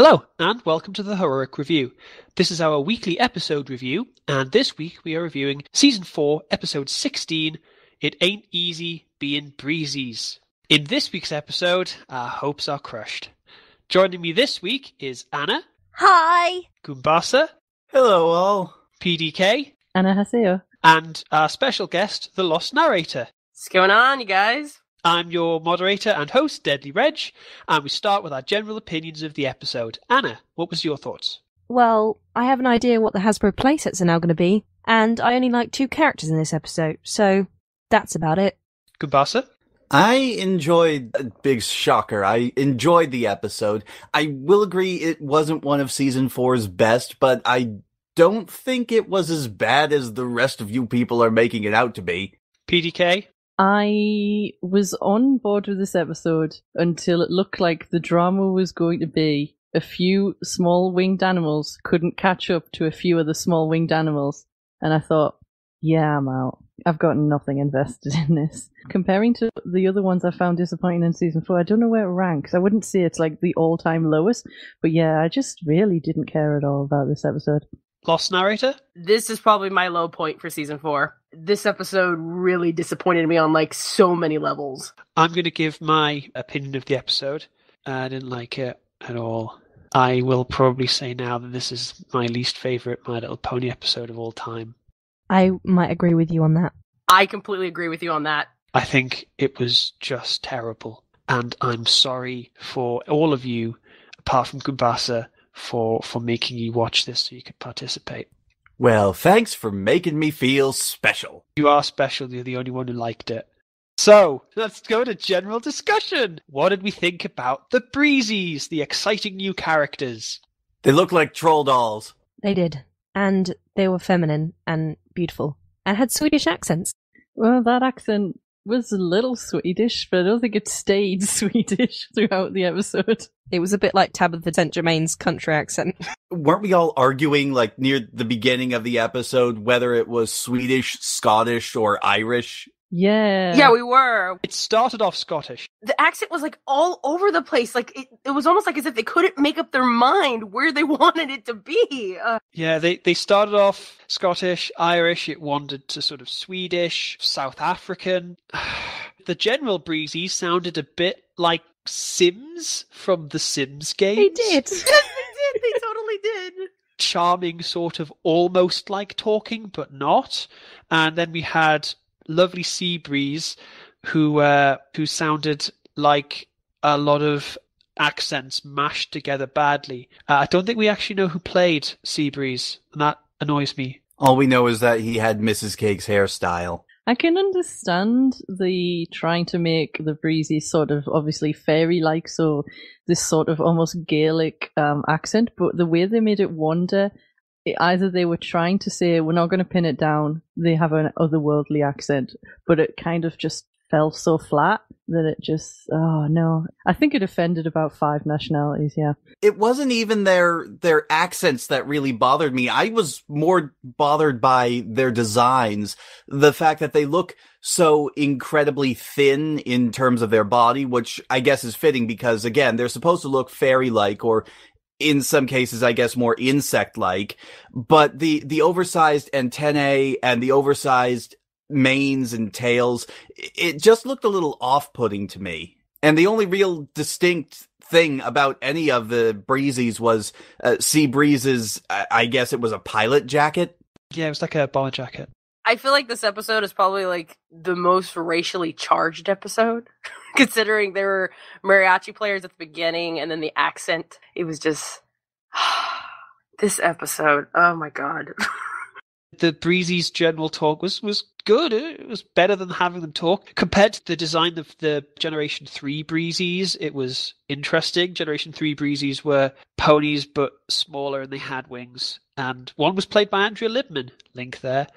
Hello, and welcome to the Heroic Review. This is our weekly episode review, and this week we are reviewing Season 4, Episode 16, It Ain't Easy Bein Breezies. In this week's episode, our hopes are crushed. Joining me this week is Anna. Hi. Goombasa. Hello all. PDK. Annyeonghaseyo. And our special guest, TheLostNarrator. What's going on, you guys? I'm your moderator and host, Deadlyreg, and we start with our general opinions of the episode. Anna, what was your thoughts? Well, I have an idea what the Hasbro playsets are now going to be, and I only like 2 characters in this episode, so that's about it. Goombasa? I enjoyed, big shocker, I enjoyed the episode. I will agree it wasn't one of Season 4's best, but I don't think it was as bad as the rest of you people are making it out to be. PDK? I was on board with this episode until it looked like the drama was going to be a few small winged animals couldn't catch up to a few of the small winged animals. And I thought, yeah, I'm out. I've got nothing invested in this. Comparing to the other ones I found disappointing in Season 4, I don't know where it ranks. I wouldn't say it's like the all-time lowest, but yeah, I just really didn't care at all about this episode. Lost Narrator? This is probably my low point for Season 4. This episode really disappointed me on, so many levels. I'm going to give my opinion of the episode. I didn't like it at all. I will probably say now that this is my least favourite My Little Pony episode of all time. I might agree with you on that. I completely agree with you on that. I think it was just terrible. And I'm sorry for all of you, apart from Goombasa, for making you watch this so you could participate. Well, thanks for making me feel special. You are special, you're the only one who liked it. So, let's go to general discussion. What did we think about the Breezies, the exciting new characters? They look like troll dolls. They did. And they were feminine and beautiful. And had Swedish accents. Well, that accent was a little Swedish, but I don't think it stayed Swedish throughout the episode. It was a bit like Tabitha St. Germain's country accent. Weren't we all arguing, near the beginning of the episode, whether it was Swedish, Scottish, or Irish? Yeah. Yeah, we were. It started off Scottish. The accent was, all over the place. It was almost like as if they couldn't make up their mind where they wanted it to be. Yeah, they started off Scottish, Irish, it wandered to sort of Swedish, South African. The general Breezy sounded a bit like Sims from the Sims games. They did. Yes, they did. They totally did. Charming, sort of almost like talking, but not. And then we had lovely Sea Breeze, who sounded like a lot of accents mashed together badly. I don't think we actually know who played Sea Breeze, and that annoys me. All we know is that he had Mrs. Cake's hairstyle. I can understand the trying to make the Breezy sort of obviously fairy-like, so this sort of almost Gaelic accent, but the way they made it wander, either they were trying to say, we're not going to pin it down, they have an otherworldly accent, but it kind of just fell so flat that it just, oh no. I think it offended about 5 nationalities, yeah. It wasn't even their accents that really bothered me. I was more bothered by their designs. The fact that they look so incredibly thin in terms of their body, which I guess is fitting because, again, they're supposed to look fairy-like or in some cases, I guess, more insect-like. But the oversized antennae and the oversized manes and tails, it just looked a little off-putting to me. And the only real distinct thing about any of the Breezies was Sea Breeze's, I guess it was a pilot jacket. Yeah, it was like a bomber jacket. I feel like this episode is probably the most racially charged episode, considering there were mariachi players at the beginning and then the accent. It was just this episode. Oh my god. The Breezy's general talk was good. It was better than having them talk. Compared to the design of the Generation 3 Breezies, it was interesting. Generation 3 Breezies were ponies, but smaller, and they had wings. And one was played by Andrea Libman, link there.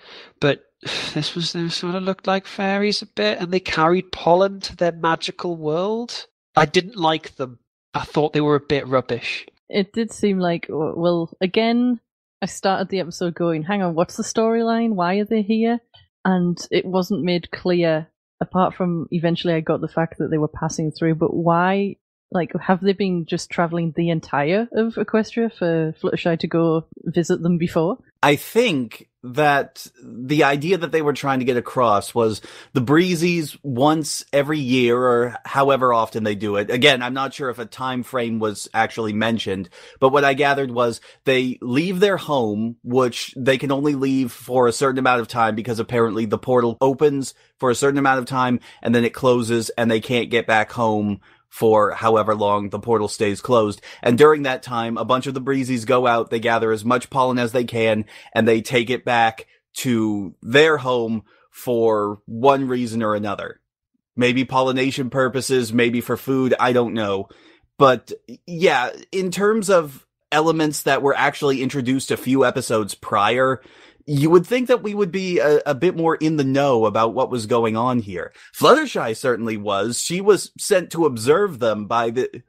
But they sort of looked like fairies a bit, and they carried pollen to their magical world. I didn't like them. I thought they were a bit rubbish. It did seem like, well, again, I started the episode going, hang on, what's the storyline? Why are they here? And it wasn't made clear, apart from eventually I got the fact that they were passing through, but why Like, have they been just traveling the entire of Equestria for Fluttershy to go visit them before? I think that the idea that they were trying to get across was the Breezies once every year, or however often they do it. Again, I'm not sure if a time frame was actually mentioned, but what I gathered was they leave their home, which they can only leave for a certain amount of time because apparently the portal opens for a certain amount of time and then it closes and they can't get back home for however long the portal stays closed. And during that time, a bunch of the Breezies go out, they gather as much pollen as they can, and they take it back to their home for one reason or another. Maybe pollination purposes, maybe for food, I don't know. But yeah, in terms of elements that were actually introduced a few episodes prior, you would think that we would be a bit more in the know about what was going on here. Fluttershy certainly was. She was sent to observe them by the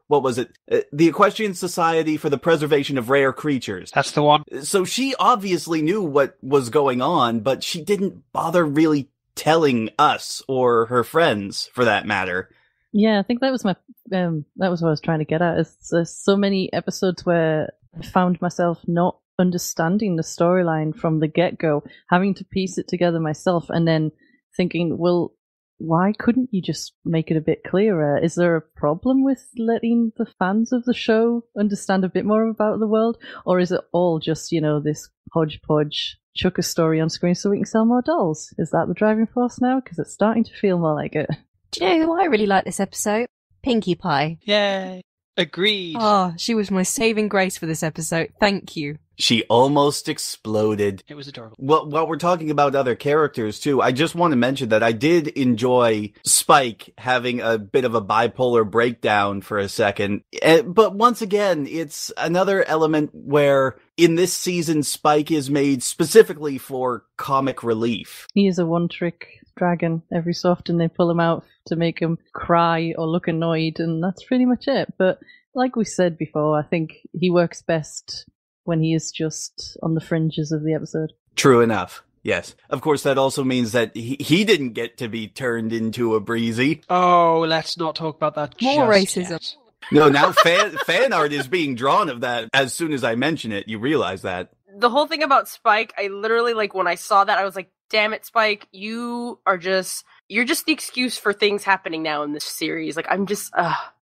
Equestrian Society for the Preservation of Rare Creatures. That's the one. So she obviously knew what was going on, but she didn't bother really telling us or her friends, for that matter. Yeah, I think that was that was what I was trying to get at. There's so many episodes where I found myself not understanding the storyline from the get-go, having to piece it together myself, and then thinking, well, why couldn't you just make it a bit clearer? Is there a problem with letting the fans of the show understand a bit more about the world? Or is it all just, this hodgepodge, chuck a story on screen so we can sell more dolls? Is that the driving force now? Because it's starting to feel more like it. Do you know who I really like this episode? Pinkie Pie. Yay. Agreed. Oh, she was my saving grace for this episode. Thank you. She almost exploded. It was adorable. Well, while we're talking about other characters, too, I just want to mention that I did enjoy Spike having a bit of a bipolar breakdown for a second. But once again, it's another element where, in this season, Spike is made specifically for comic relief. He is a one-trick dragon. Every so often they pull him out to make him cry or look annoyed, and that's pretty much it. But like we said before, I think he works best when he is just on the fringes of the episode. True enough. Yes. Of course, that also means that he didn't get to be turned into a Breezy. Oh, let's not talk about that. More just racism. Yet. No, now fan art is being drawn of that. As soon as I mention it, you realize that. The whole thing about Spike, I literally, when I saw that, I was like, damn it, Spike, you're just the excuse for things happening now in this series.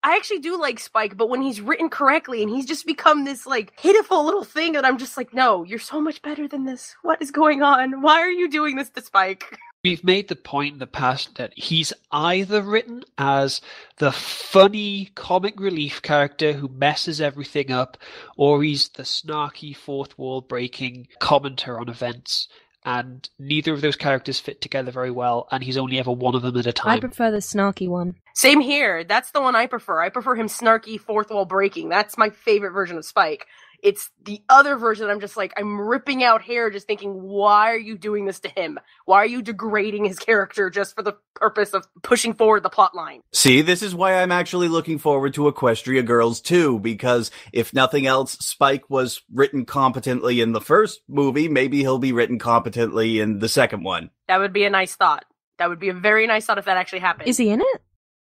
I actually do like Spike, but when he's written correctly and he's just become this, pitiful little thing that I'm just like, no, you're so much better than this. What is going on? Why are you doing this to Spike? We've made the point in the past that he's either written as the funny comic relief character who messes everything up, or he's the snarky fourth wall breaking commenter on events. And neither of those characters fit together very well, and he's only ever one of them at a time. I prefer the snarky one. Same here. That's the one I prefer. I prefer him snarky, fourth wall breaking. That's my favorite version of Spike. It's the other version that I'm just I'm ripping out hair just thinking, why are you doing this to him? Why are you degrading his character just for the purpose of pushing forward the plot line? See, this is why I'm actually looking forward to Equestria Girls 2, because if nothing else, Spike was written competently in the first movie, maybe he'll be written competently in the second one. That would be a nice thought. That would be a very nice thought if that actually happened. Is he in it?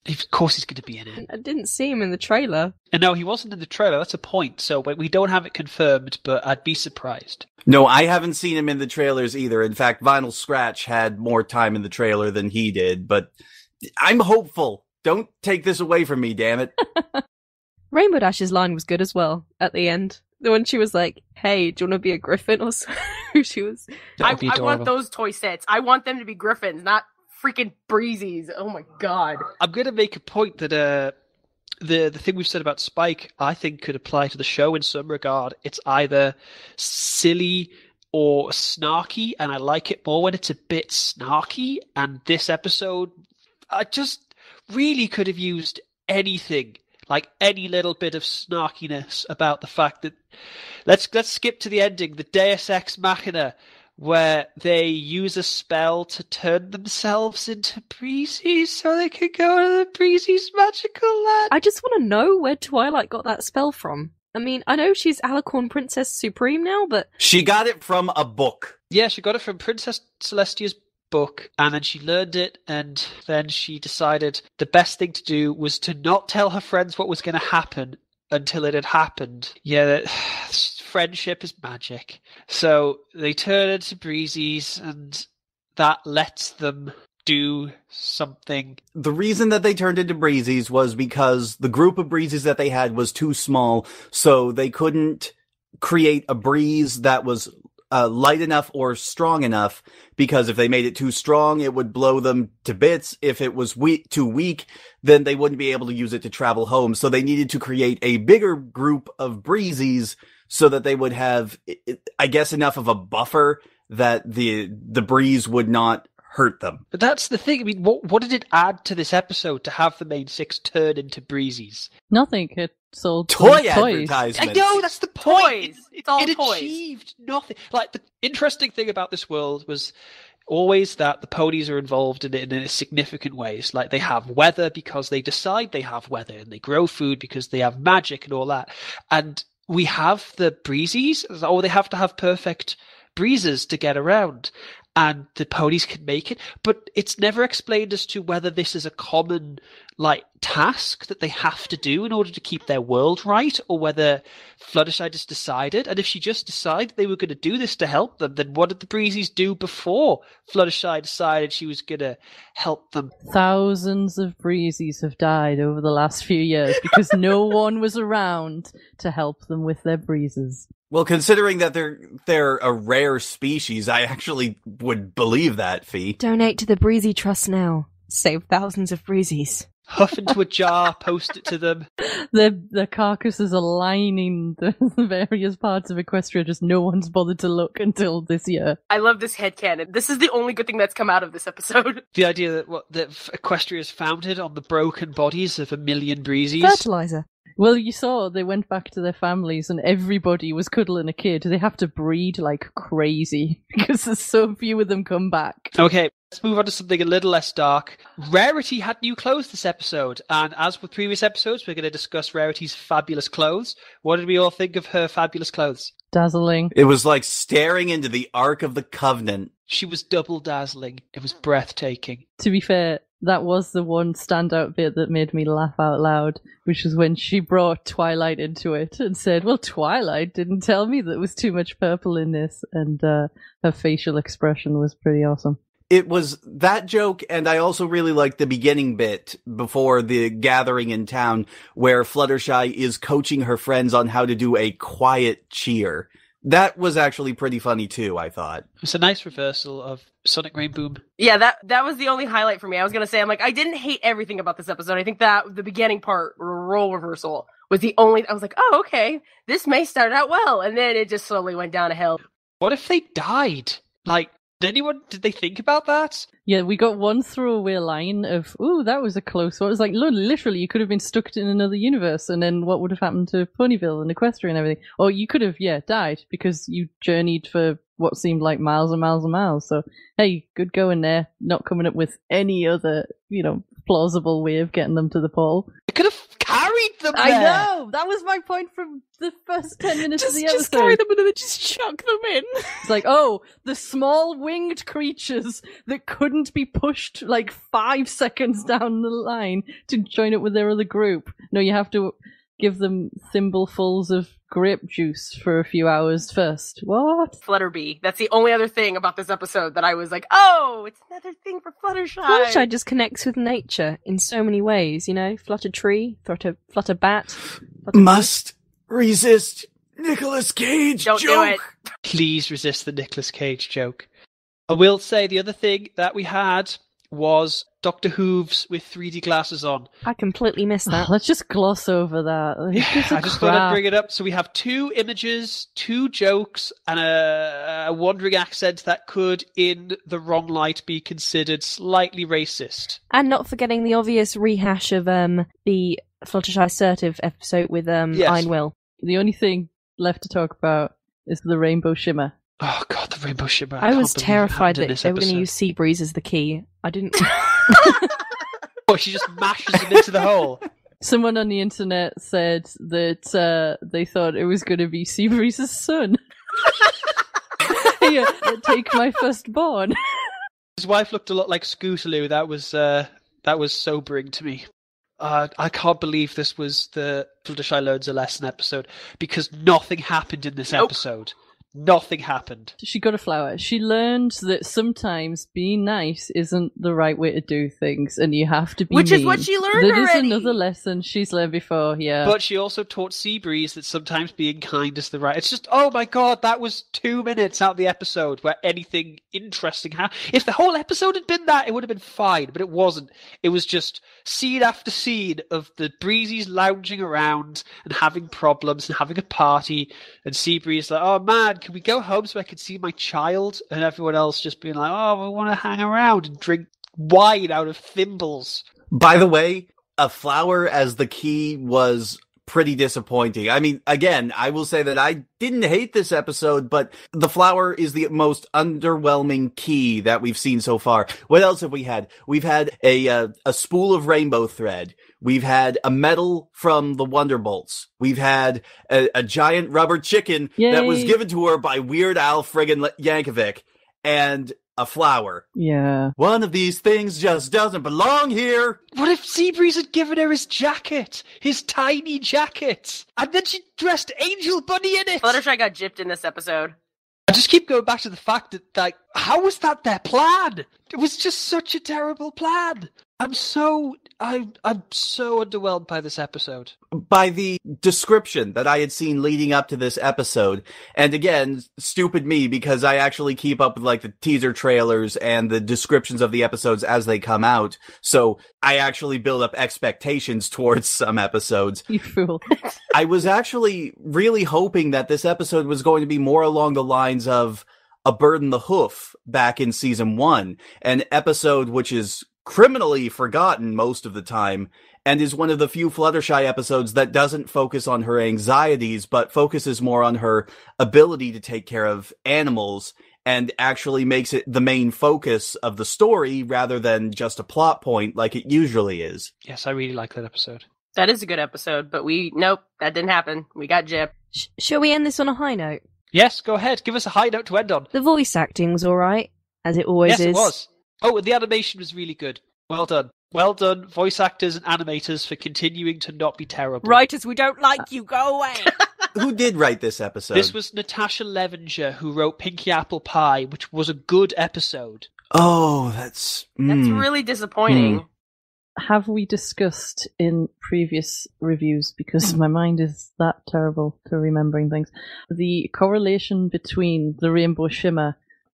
Of course he's going to be in it. I didn't see him in the trailer. And no, he wasn't in the trailer. That's a point. So we don't have it confirmed, but I'd be surprised. No, I haven't seen him in the trailers either. In fact, Vinyl Scratch had more time in the trailer than he did, but I'm hopeful. Don't take this away from me, damn it. Rainbow Dash's line was good as well at the end. The one she was like, hey, do you want to be a griffin or so? She was... I want those toy sets. I want them to be griffins, not freaking Breezies. Oh my god. I'm going to make a point that the thing we've said about Spike, I think, could apply to the show in some regard. It's either silly or snarky, and I like it more when it's a bit snarky. And this episode, I just really could have used anything, like any little bit of snarkiness about the fact that... Let's skip to the ending, the Deus Ex Machina, where they use a spell to turn themselves into Breezies so they can go to the Breezies magical land. I just want to know where Twilight got that spell from. I mean, I know she's Alicorn Princess Supreme now, but... She got it from a book. Yeah, she got it from Princess Celestia's book, and then she learned it, and then she decided the best thing to do was to not tell her friends what was going to happen until it had happened. Yeah, friendship is magic. So they turn into Breezies, and that lets them do something. The reason that they turned into Breezies was because the group of Breezies that they had was too small, so they couldn't create a breeze that was light enough or strong enough, because if they made it too strong, it would blow them to bits. If it was too weak, then they wouldn't be able to use it to travel home. So they needed to create a bigger group of Breezies so that they would have, I guess, enough of a buffer that the breeze would not hurt them. But that's the thing. I mean, what did it add to this episode to have the main six turn into Breezies? Nothing. It sold toys. I know, that's the point. It's all it toys. achieved nothing. Like, the interesting thing about this world was always that the ponies are involved in it in a significant ways. Like, they have weather because they decide they have weather, and they grow food because they have magic and all that. And we have the Breezies, or they have to have perfect breezes to get around, and the ponies can make it, but it's never explained as to whether this is a common, like, task that they have to do in order to keep their world right, or whether Fluttershy just decided. And if she just decided they were going to do this to help them, then what did the Breezies do before Fluttershy decided she was going to help them? Thousands of Breezies have died over the last few years because no one was around to help them with their breezes. Well, considering that they're a rare species, I actually would believe that, Fee. Donate to the Breezy Trust now. Save thousands of Breezies. Huff into a jar, post it to them. The carcasses are lining the various parts of Equestria, just no one's bothered to look until this year. I love this headcanon. This is the only good thing that's come out of this episode. The idea that Equestria is founded on the broken bodies of 1 million Breezies. Fertilizer. Well, you saw they went back to their families and everybody was cuddling a kid. They have to breed like crazy because there's so few of them come back. Okay, let's move on to something a little less dark. Rarity had new clothes this episode, and as with previous episodes, we're going to discuss Rarity's fabulous clothes. What did we all think of her fabulous clothes? Dazzling. It was like staring into the Ark of the Covenant. She was double dazzling. It was breathtaking. To be fair, that was the one standout bit that made me laugh out loud, which was when she brought Twilight into it and said, well, Twilight didn't tell me that there was too much purple in this, and her facial expression was pretty awesome. It was that joke, and I also really liked the beginning bit before the gathering in town where Fluttershy is coaching her friends on how to do a quiet cheer. That was actually pretty funny too, I thought. It's a nice reversal of Sonic Rain Boom. Yeah, that was the only highlight for me. I was going to say, I didn't hate everything about this episode. I think that the beginning part, role reversal, was the only... I was like, oh, okay, this may start out well. And then it just slowly went down a hill. What if they died? Like, did they think about that? Yeah, we got one throwaway line of, ooh, that was a close one. It was like, literally, you could have been stuck in another universe, and then what would have happened to Ponyville and Equestria and everything? Or you could have, died because you journeyed for what seemed like miles and miles and miles. So, hey, good going there. Not coming up with any other, plausible way of getting them to the pole. It could have carried them there. I know! That was my point from the first 10 minutes of the episode. Just carry them and then just chuck them in. It's like, oh, the small winged creatures that couldn't be pushed like 5 seconds down the line to join up with their other group. No, you have to give them thimblefuls of grape juice for a few hours first. What? Flutterby. That's the only other thing about this episode that I was like, oh, it's another thing for Fluttershy. Fluttershy just connects with nature in so many ways, Flutter tree, flutter bat. Must resist Nicolas Cage Don't joke. do it. Please resist the Nicolas Cage joke. I will say the other thing that we had was Dr. Hooves with 3D glasses on. I completely missed that. Let's just gloss over that. I just thought I'd bring it up. So we have 2 images, 2 jokes, and a wandering accent that could, in the wrong light, be considered slightly racist. And not forgetting the obvious rehash of the Fluttershy Assertive episode with Yes. Iron Will. The only thing left to talk about is the Rainbow Shimmer. Oh god, the Rainbow Shimmer. I was can't believe it terrified happened in that this they were going to episode. use Sea Breeze as the key. I didn't... Oh, she just mashes him into the hole. Someone on the internet said that they thought it was going to be Seabreeze's son. Here, take my firstborn. His wife looked a lot like Scootaloo. That was sobering to me. I can't believe this was the Fluttershy Learns a Lesson episode, because nothing happened in this episode. Nothing happened. She got a flower. She learned that sometimes being nice isn't the right way to do things, and you have to be Which mean. is what she learned That already. is another lesson she's learned before, yeah. But she also taught Seabreeze that sometimes being kind is the right... It's just, oh my god, that was 2 minutes out of the episode where anything interesting happened. If the whole episode had been that, it would have been fine, but it wasn't. It was just scene after scene of the Breezies lounging around and having problems and having a party, and Seabreeze like, oh man, can we go home so I can see my child? And everyone else just being like, oh, we want to hang around and drink wine out of thimbles. By the way, a flower as the key was pretty disappointing. I mean, again, I will say that I didn't hate this episode, but the flower is the most underwhelming key that we've seen so far. What else have we had? We've had a spool of rainbow thread. We've had a medal from the Wonderbolts. We've had a giant rubber chicken that was given to her by Weird Al friggin' Yankovic. And a flower. Yeah. One of these things just doesn't belong here. What if Seabreeze had given her his jacket? His tiny jacket? And then she dressed Angel Bunny in it? Fluttershy got gypped in this episode. I just keep going back to the fact that, like, how was that their plan? It was just such a terrible plan. I'm so underwhelmed by this episode. By the description that I had seen leading up to this episode. And again, stupid me, because I actually keep up with like the teaser trailers and the descriptions of the episodes as they come out. So I actually build up expectations towards some episodes. You fool. I was actually really hoping that this episode was going to be more along the lines of A Bird in the Hoof back in season 1, an episode which is criminally forgotten most of the time, and is one of the few Fluttershy episodes that doesn't focus on her anxieties, but focuses more on her ability to take care of animals, and actually makes it the main focus of the story rather than just a plot point like it usually is. Yes, I really like that episode. That is a good episode, but nope, that didn't happen. We got gypped. Shall we end this on a high note? Yes, go ahead. Give us a high note to end on. The voice acting was alright, as it always is. Yes, it was. Oh, and the animation was really good. Well done. Well done, voice actors and animators, for continuing to not be terrible. Writers, we don't like you. Go away. Who did write this episode? This was Natasha Levenger, who wrote Pinkie Apple Pie, which was a good episode. Oh, that's really disappointing. Have we discussed in previous reviews, because my mind is that terrible to remembering things, the correlation between the Rainbow Shimmer,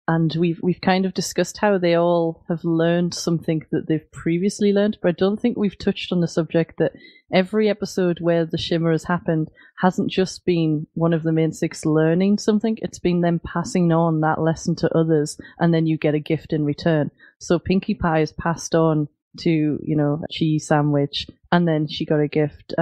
and we've kind of discussed how they all have learned something that they've previously learned, but I don't think we've touched on the subject that every episode where the Shimmer has happened hasn't just been one of the main six learning something, it's been them passing on that lesson to others, and then you get a gift in return. So Pinkie Pie is passed on to, a cheese sandwich, and then she got a gift.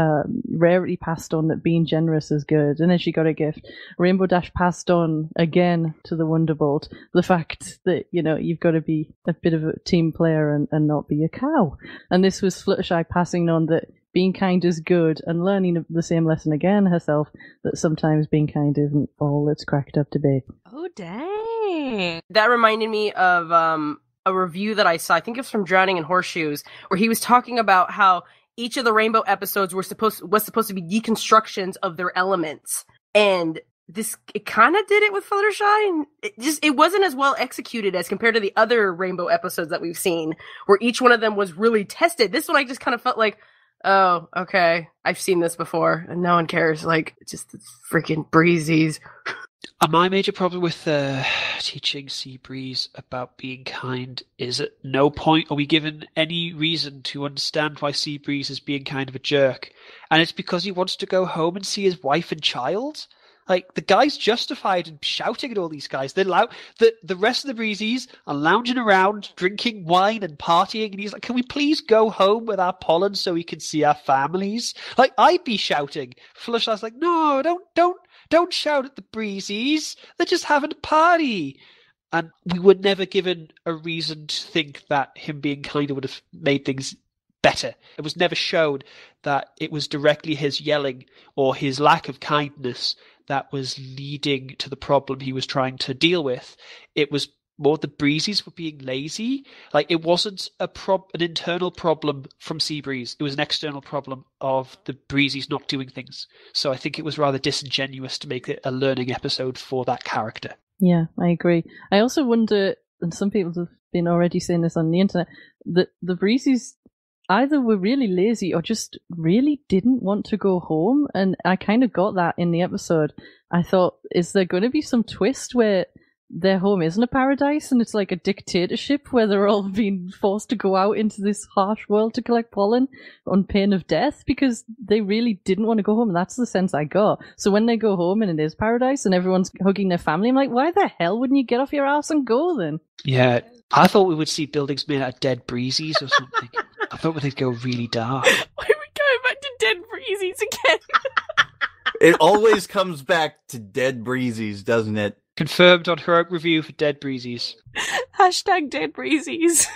Rarity passed on that being generous is good, and then she got a gift. Rainbow Dash passed on again to the Wonderbolt the fact that, you've got to be a bit of a team player and not be a cow. And this was Fluttershy passing on that being kind is good, and learning the same lesson again herself, that sometimes being kind isn't all it's cracked up to be. Oh, dang. That reminded me of a review that I saw, I think it was from Drowning in Horseshoes, where he was talking about how each of the Rainbow episodes was supposed to be deconstructions of their elements. And it kind of did it with Fluttershy, and it wasn't as well executed as compared to the other Rainbow episodes that we've seen, where each one of them was really tested. This one I just kind of felt like, oh, okay, I've seen this before, and no one cares. Like, just the freaking Breezies. My major problem with teaching Seabreeze about being kind is at no point are we given any reason to understand why Seabreeze is being kind of a jerk. And it's because he wants to go home and see his wife and child. Like, the guy's justified in shouting at all these guys. They're the rest of the Breezies are lounging around, drinking wine and partying, and he's like, can we please go home with our pollen so we can see our families? Like, I'd be shouting. Fluttershy's like, no, don't shout at the Breezies. They're just having a party. And we were never given a reason to think that him being kinder would have made things better. It was never shown that it was directly his yelling or his lack of kindness that was leading to the problem he was trying to deal with. It was more the Breezies were being lazy. Like, it wasn't an internal problem from Seabreeze. It was an external problem of the Breezies not doing things. So I think it was rather disingenuous to make it a learning episode for that character. Yeah, I agree. I also wonder, and some people have been already saying this on the internet, that the Breezies either were really lazy or just really didn't want to go home. And I kind of got that in the episode. I thought, is there going to be some twist where their home isn't a paradise and it's like a dictatorship where they're all being forced to go out into this harsh world to collect pollen on pain of death? Because they really didn't want to go home. That's the sense I got. So when they go home and it is paradise and everyone's hugging their family, I'm like, why the hell wouldn't you get off your ass and go then? Yeah, I thought we would see buildings made out of dead Breezies or something. I thought they'd go really dark. Why are we going back to dead Breezies again? It always comes back to dead Breezies, doesn't it? Confirmed on Heroic Review for dead Breezies. Hashtag dead Breezies.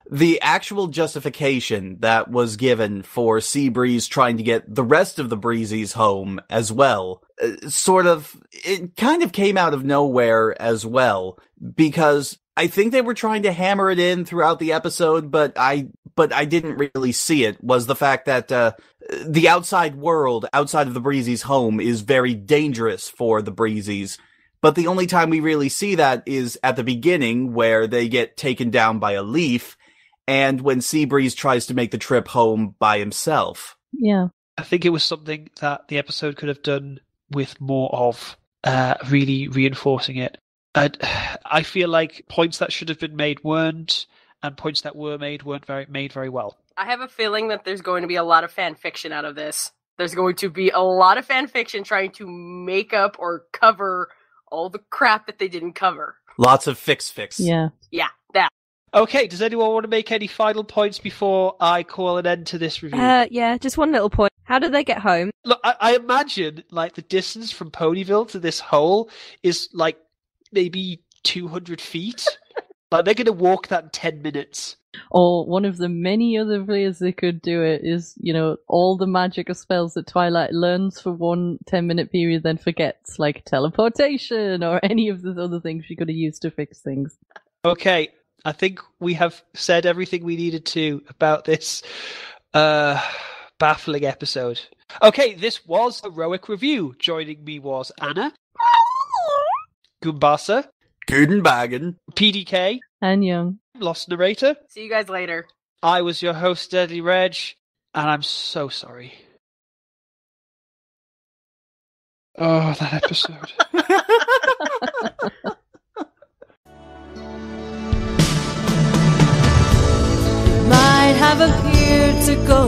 The actual justification that was given for Seabreeze trying to get the rest of the Breezies home as well, it kind of came out of nowhere as well, because I think they were trying to hammer it in throughout the episode, but I didn't really see it, was the fact that the outside world, outside of the Breezies' home, is very dangerous for the Breezies. But the only time we really see that is at the beginning, where they get taken down by a leaf, and when Seabreeze tries to make the trip home by himself. Yeah. I think it was something that the episode could have done with more of, really reinforcing it. I feel like points that should have been made weren't, and points that were made weren't made very well. I have a feeling that there's going to be a lot of fan fiction out of this. There's going to be a lot of fan fiction trying to make up or cover all the crap that they didn't cover. Lots of fix. Yeah. Yeah, that. Okay, does anyone want to make any final points before I call an end to this review? Yeah, just one little point. How did they get home? Look, I imagine, like, the distance from Ponyville to this hole is, like, maybe 200 feet. Like, they're going to walk that in 10 minutes. Or one of the many other ways they could do it is, all the magic of spells that Twilight learns for 1 10-minute period, then forgets, like teleportation or any of the other things she could have used to fix things. Okay, I think we have said everything we needed to about this baffling episode. Okay, this was Heroic Review. Joining me was Anna, Goombasa, Goodenbagen, PDK, And Young. Lost Narrator. See you guys later. I was your host, Deadlyreg, and I'm so sorry. Oh, that episode. Might have appeared to go